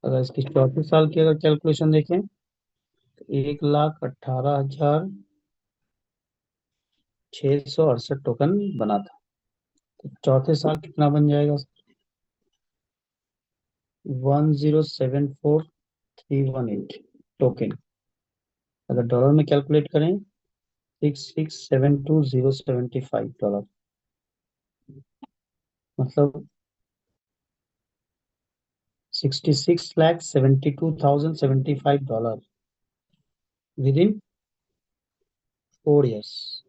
अगर इसकी चौथे साल की अगर कैलकुलेशन देखें तो 1,18,668 टोकन बना था। तो चौथे साल कितना बन जाएगा? 1,074318 टोकन। अगर डॉलर में कैलकुलेट करें 6,672,075 डॉलर। मतलब 66,72,075 डॉलर विद इन 4 ईयर्स।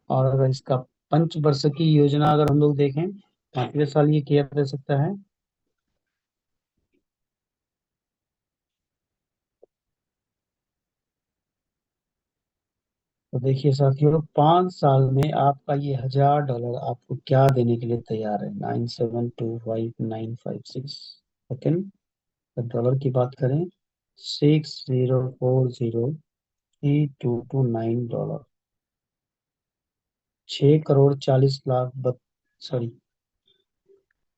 और अगर इसका पंचवर्ष की योजना अगर हम लोग देखें, 5वें साल ये किया जा सकता है। तो देखिए साथियों, 5 साल में आपका ये $1,000 आपको क्या देने के लिए तैयार है? 9,725,956 सेकेंड। डॉलर की बात करें 6,040,3229 डॉलर। 6,40,40,00,000 sorry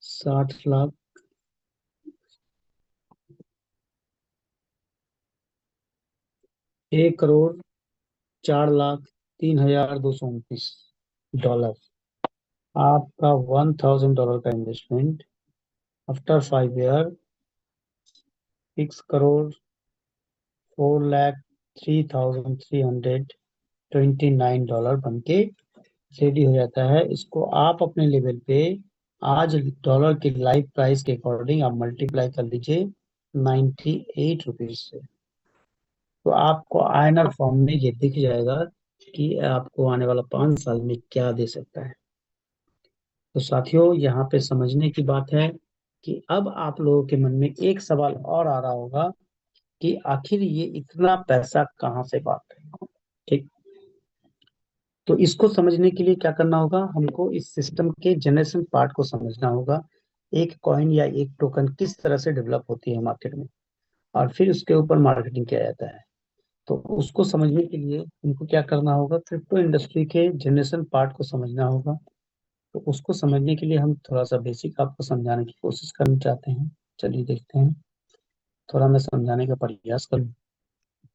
60 lakh, 1,04,03,229 dollar. आपका $1,000 का इन्वेस्टमेंट आफ्टर 5 ईयर 6,04,03,329 डॉलर बन के रेडी हो जाता है। इसको आप अपने लेवल पे आज डॉलर की लाइव प्राइस के अकॉर्डिंग आप मल्टीप्लाई कर लीजिए 98 रुपीज से। तो आपको आयनर फॉर्म में ये दिख जाएगा कि आपको आने वाला 5 साल में क्या दे सकता है। तो साथियों, यहाँ पे समझने की बात है कि अब आप लोगों के मन में एक सवाल और आ रहा होगा कि आखिर ये इतना पैसा कहाँ से बात है। ठीक। तो इसको समझने के लिए क्या करना होगा, हमको इस सिस्टम के जनरेशन पार्ट को समझना होगा। एक कॉइन या एक टोकन किस तरह से डेवलप होती है मार्केट में, और फिर उसके ऊपर मार्केटिंग किया जाता है। तो उसको समझने के लिए हमको क्या करना होगा, क्रिप्टो इंडस्ट्री के जनरेशन पार्ट को समझना होगा। तो उसको समझने के लिए हम थोड़ा सा बेसिक आपको समझाने की कोशिश करना चाहते हैं। चलिए देखते हैं, थोड़ा मैं समझाने का प्रयास करूँ।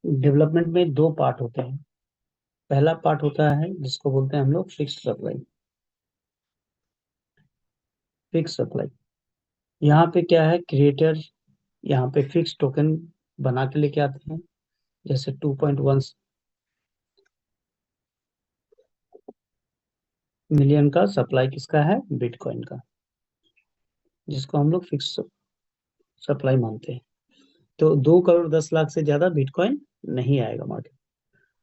डेवलपमेंट में 2 पार्ट होते हैं। पहला पार्ट होता है जिसको बोलते हैं हम लोग फिक्स्ड सप्लाई। फिक्स सप्लाई, यहाँ पे क्या है, क्रिएटर यहाँ पे फिक्स टोकन बना के लेके आते हैं। जैसे 2.1 मिलियन का सप्लाई किसका है, बिटकॉइन का, जिसको हम लोग फिक्स सप्लाई मानते हैं। तो 2,10,00,000 से ज्यादा बिटकॉइन नहीं आएगा मार्केट।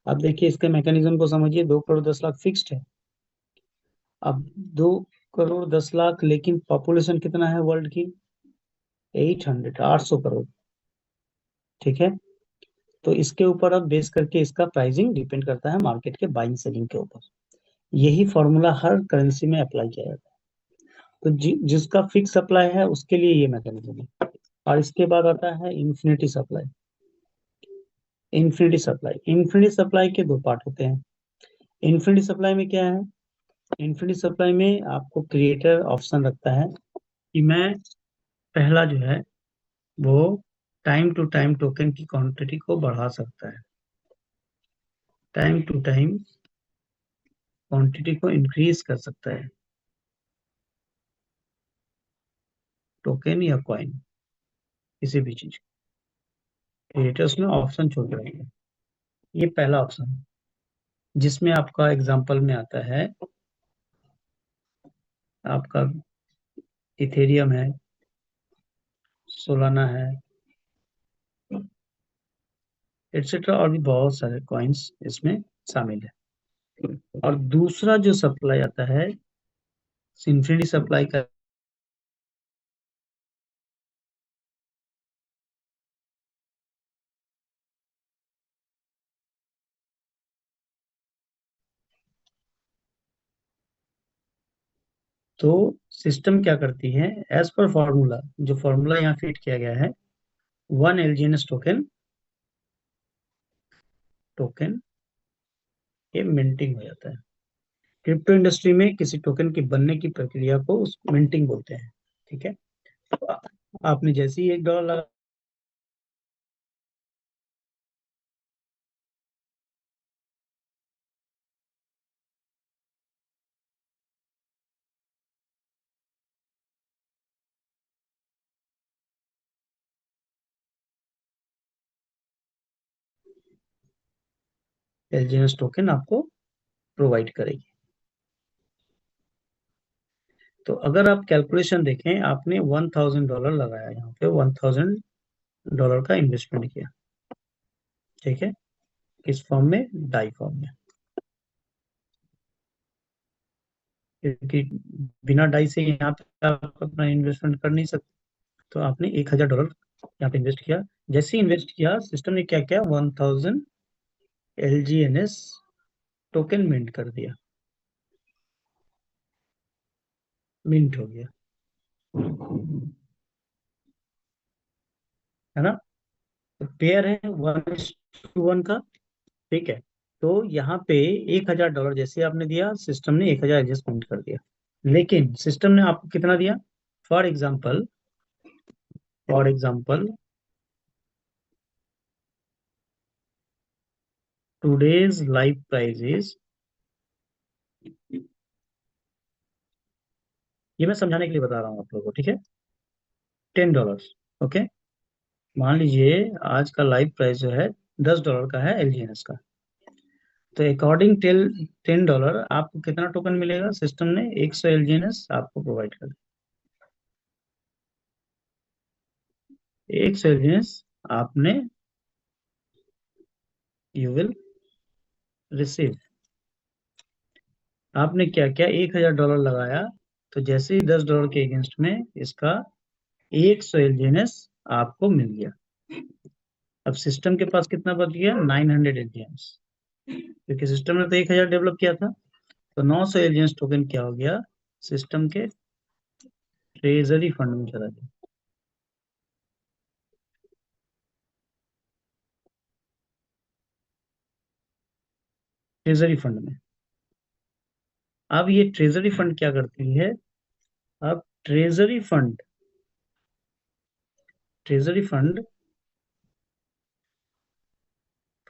अब देखिए इसके मैकेनिज्म को समझिए। 2,10,00,000 फिक्स्ड है। अब 2,10,00,000, लेकिन पॉपुलेशन कितना है वर्ल्ड की? 800 ठीक है। तो इसके ऊपर अब बेस करके इसका प्राइसिंग डिपेंड करता है मार्केट के बाइंग सेलिंग के ऊपर। यही फॉर्मूला हर करेंसी में अप्लाई किया जाता है। तो जिसका फिक्स सप्लाई है उसके लिए ये मैकेनिज्म है। और इसके बाद आता है इन्फिनिटी सप्लाई। इन्फिनिटी सप्लाई के 2 पार्ट होते हैं। इन्फिनिटी सप्लाई में क्या है, इन्फिनिटी सप्लाई में आपको क्रिएटर ऑप्शन रखता है कि मैं पहला जो है वो टाइम टू टाइम टोकन की क्वांटिटी को बढ़ा सकता है। टाइम टू टाइम क्वांटिटी को इंक्रीज कर सकता है, टोकन या कॉइन, किसी भी चीज। क्रिएटर्स में ऑप्शन छोड़ रहेंगे। ये पहला ऑप्शन है, जिसमें आपका एग्जांपल में आता है आपका इथेरियम है, सोलाना है, एटसेट्रा, और भी बहुत सारे कॉइन्स इसमें शामिल है। और दूसरा जो सप्लाई आता है, इन्फिनिटी सप्लाई का तो सिस्टम क्या करती है, एज पर फॉर्मूला, जो फॉर्मूला यहाँ फिट किया गया है, 1 LGNS टोकन टोकन ये मिंटिंग हो जाता है। क्रिप्टो इंडस्ट्री में किसी टोकन के बनने की प्रक्रिया को उस मिंटिंग बोलते हैं। ठीक है। तो आपने जैसे ही $1 लगा LGNS टोकन आपको प्रोवाइड करेगी। तो अगर आप कैलकुलेशन देखें, आपने $1000 लगाया, यहाँ पे $1000 का इन्वेस्टमेंट किया। ठीक है। किस फॉर्म में? डाई फॉर्म में। क्योंकि बिना डाई से यहाँ पे आप अपना इन्वेस्टमेंट कर नहीं सकते। तो आपने $1000 यहाँ पे इन्वेस्ट किया। जैसे ही इन्वेस्ट किया, सिस्टम ने क्या किया, 1000 LGNS टोकन मिंट कर दिया। मिंट हो गया, है ना। तो पेयर है 1:1 का। ठीक है। तो यहाँ पे $1000 जैसे आपने दिया, सिस्टम ने 1000 एडजस्टमेंट कर दिया। लेकिन सिस्टम ने आपको कितना दिया? For example, for example today's live price is, ये मैं समझाने के लिए बता रहा हूँ आप लोगों को। ठीक है। $10। ओके। मान लीजिए आज का लाइव प्राइस जो है $10 का है LGNS का। तो अकॉर्डिंग टेल $10 आपको कितना टोकन मिलेगा? सिस्टम ने 100 LGNS आपको प्रोवाइड कर 100 LGNS आपने, यू विल रिसीव। आपने क्या किया, $1000 लगाया, तो जैसे ही $10 के अगेंस्ट में इसका 100 LGNS आपको मिल गया। अब सिस्टम के पास कितना बच गया? 900 LGNS, क्योंकि सिस्टम ने तो 1000 डेवलप किया था। तो 900 LGNS टोकन क्या हो गया? सिस्टम के ट्रेजरी फंड में चला गया। ट्रेजरी फंड में। अब ये ट्रेजरी फंड क्या करती है? अब ट्रेजरी फंड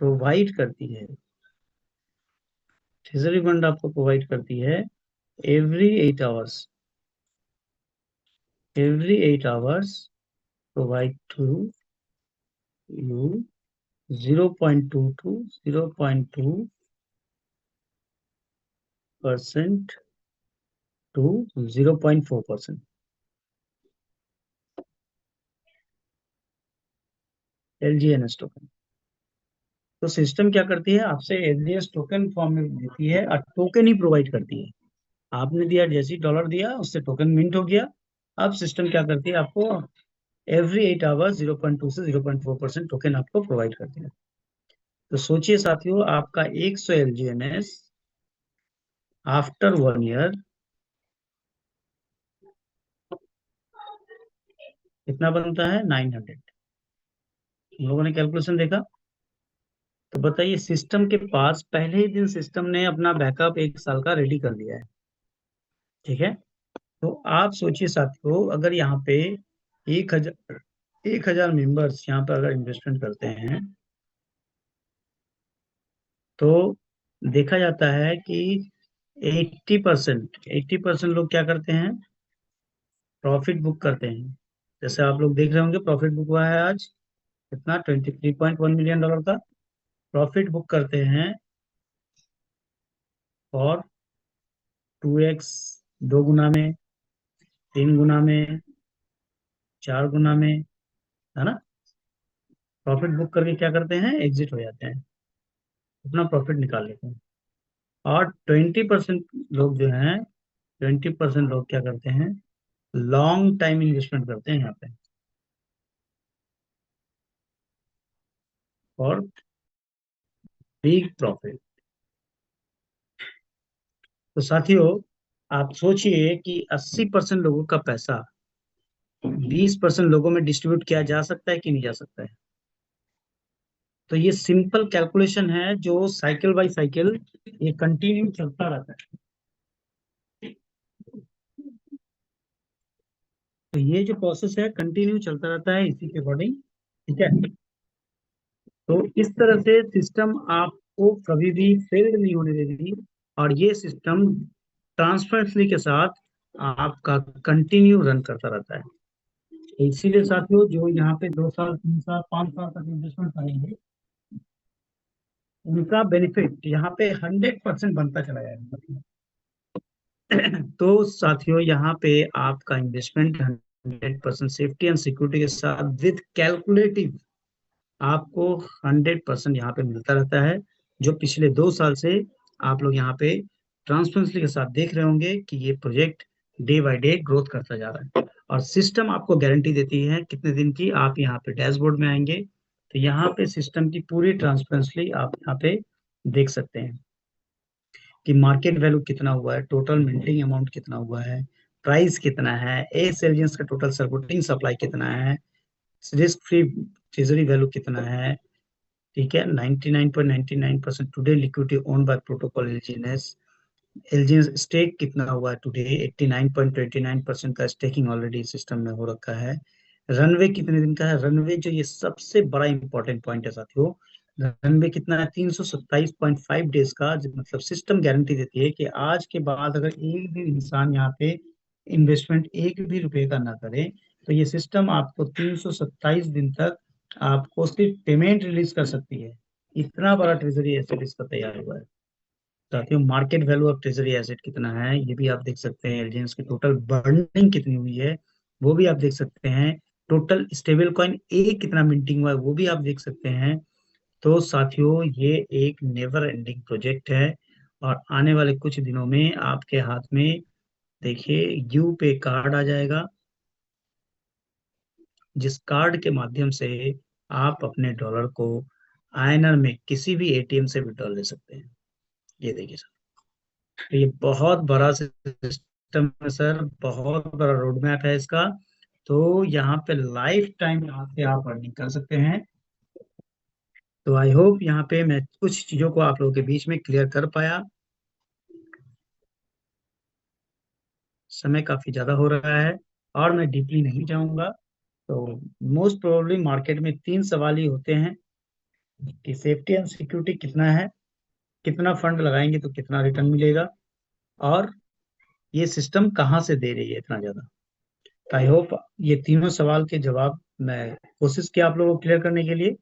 प्रोवाइड करती है, ट्रेजरी फंड आपको प्रोवाइड करती है every 8 hours, every 8 hours provide to you 0.2 to 0.4% LGNS token. तो सिस्टम क्या करती है? आपसे LGNS टोकन फॉर्म में देती है, और टोकन ही प्रोवाइड करती है। आपने दिया, जैसे ही डॉलर दिया उससे टोकन मिंट हो गया। अब सिस्टम क्या करती है? आपको एवरी 8 आवर्स 0.2 से 0.4% टोकन आपको प्रोवाइड करती है। तो सोचिए साथियों, आपका 100 LGNS आफ्टर 1 ईयर कितना बनता है? 900। हम लोगों ने कैलकुलेशन देखा। तो बताइए, सिस्टम के पास पहले ही दिन सिस्टम ने अपना बैकअप 1 साल का रेडी कर लिया है। ठीक है। तो आप सोचिए साथियों, अगर यहाँ पे 1,000 मेंबर्स यहाँ पे अगर इन्वेस्टमेंट करते हैं, तो देखा जाता है कि 80% लोग क्या करते हैं? प्रॉफिट बुक करते हैं। जैसे आप लोग देख रहे होंगे, प्रॉफिट बुक हुआ है आज कितना, $23.1 मिलियन का प्रॉफिट बुक करते हैं। और 2x, 2 गुना में, 3 गुना में, 4 गुना में, है ना। प्रॉफिट बुक करके क्या करते हैं? एग्जिट हो जाते हैं, अपना प्रॉफिट निकाल लेते हैं। और 20% लोग जो हैं, 20% लोग क्या करते हैं? लॉन्ग टाइम इन्वेस्टमेंट करते हैं यहाँ पे, और बिग प्रॉफिट। तो साथियों, आप सोचिए कि 80% लोगों का पैसा 20% लोगों में डिस्ट्रीब्यूट किया जा सकता है कि नहीं जा सकता है। तो ये सिंपल कैलकुलेशन है जो साइकिल बाय साइकिल ये कंटिन्यू चलता रहता है। तो ये जो प्रोसेस है कंटिन्यू चलता रहता है इसी के अकॉर्डिंग। ठीक है। तो इस तरह से सिस्टम आपको कभी भी फेल नहीं होने देगी, और ये सिस्टम ट्रांसपेरेंटली के साथ आपका कंटिन्यू रन करता रहता है। तो इसीलिए साथियों जो यहाँ पे 2 साल 3 साल 5 साल तक इन्वेस्टमेंट करेंगे उनका बेनिफिट यहाँ पे 100% बनता चला जाएगा। तो साथियों यहाँ पे आपका इन्वेस्टमेंट 100% सेफ्टी एंड सिक्योरिटी के साथ विद कैलकुलेटिव आपको 100% यहाँ पे मिलता रहता है, जो पिछले 2 साल से आप लोग यहाँ पे ट्रांसपेरेंसी के साथ देख रहे होंगे कि ये project day by day growth करता जा रहा है। और सिस्टम आपको गारंटी देती है कितने दिन की, आप यहाँ पे डैशबोर्ड में आएंगे तो यहाँ पे सिस्टम की पूरी ट्रांसपेरेंसली आप यहाँ पे देख सकते हैं कि मार्केट वैल्यू कितना हुआ है, टोटल मिंटिंग अमाउंट कितना हुआ है, प्राइस कितना है, ए सेलियंस का टोटल सर्कुलेटिंग सप्लाई कितना है, रिस्क फ्री ट्रेजरी वैल्यू कितना है। ठीक है, 99.99% today liquidity own by protocol LGNS. LGNS stake कितना हुआ है टुडे, 89.29% का स्टेकिंग ऑलरेडी सिस्टम में हो रखा है। रनवे कितने दिन का है, रनवे जो ये सबसे बड़ा इंपॉर्टेंट पॉइंट है साथियों, रनवे कितना है, 327.5 डेज का। मतलब सिस्टम गारंटी देती है कि आज के बाद अगर एक भी इंसान यहाँ पे इन्वेस्टमेंट एक भी रुपए का ना करे तो ये सिस्टम आपको 327 दिन तक आपको सिर्फ पेमेंट रिलीज कर सकती है। इतना बड़ा ट्रेजरी एसेट इसका तैयार हुआ है साथियों। Market value of treasury asset कितना है ये भी आप देख सकते हैं, एलजीएंस की टोटल बर्निंग कितनी हुई है वो भी आप देख सकते हैं, टोटल स्टेबल कॉइन ए कितना मिंटिंग हुआ है वो भी आप देख सकते हैं। तो साथियों ये एक नेवर एंडिंग प्रोजेक्ट है, और आने वाले कुछ दिनों में आपके हाथ में देखिए यू पे कार्ड आ जाएगा, जिस कार्ड के माध्यम से आप अपने डॉलर को आईएनआर में किसी भी एटीएम से विड्रॉ ले सकते हैं। ये देखिए सर, तो ये बहुत बड़ा सिस्टम है सर, बहुत बड़ा रोड मैप है इसका। तो यहाँ पे लाइफ टाइम यहाँ से आप अर्निंग कर सकते हैं। तो आई होप यहाँ पे मैं कुछ चीजों को आप लोगों के बीच में क्लियर कर पाया। समय काफी ज्यादा हो रहा है और मैं डीपली नहीं जाऊंगा। तो मोस्ट प्रोबेबली मार्केट में 3 सवाल ही होते हैं कि सेफ्टी एंड सिक्योरिटी कितना है, कितना फंड लगाएंगे तो कितना रिटर्न मिलेगा, और ये सिस्टम कहाँ से दे रही है इतना ज्यादा। आई होप ये तीनों सवाल के जवाब मैं कोशिश किया आप लोगों को क्लियर करने के लिए।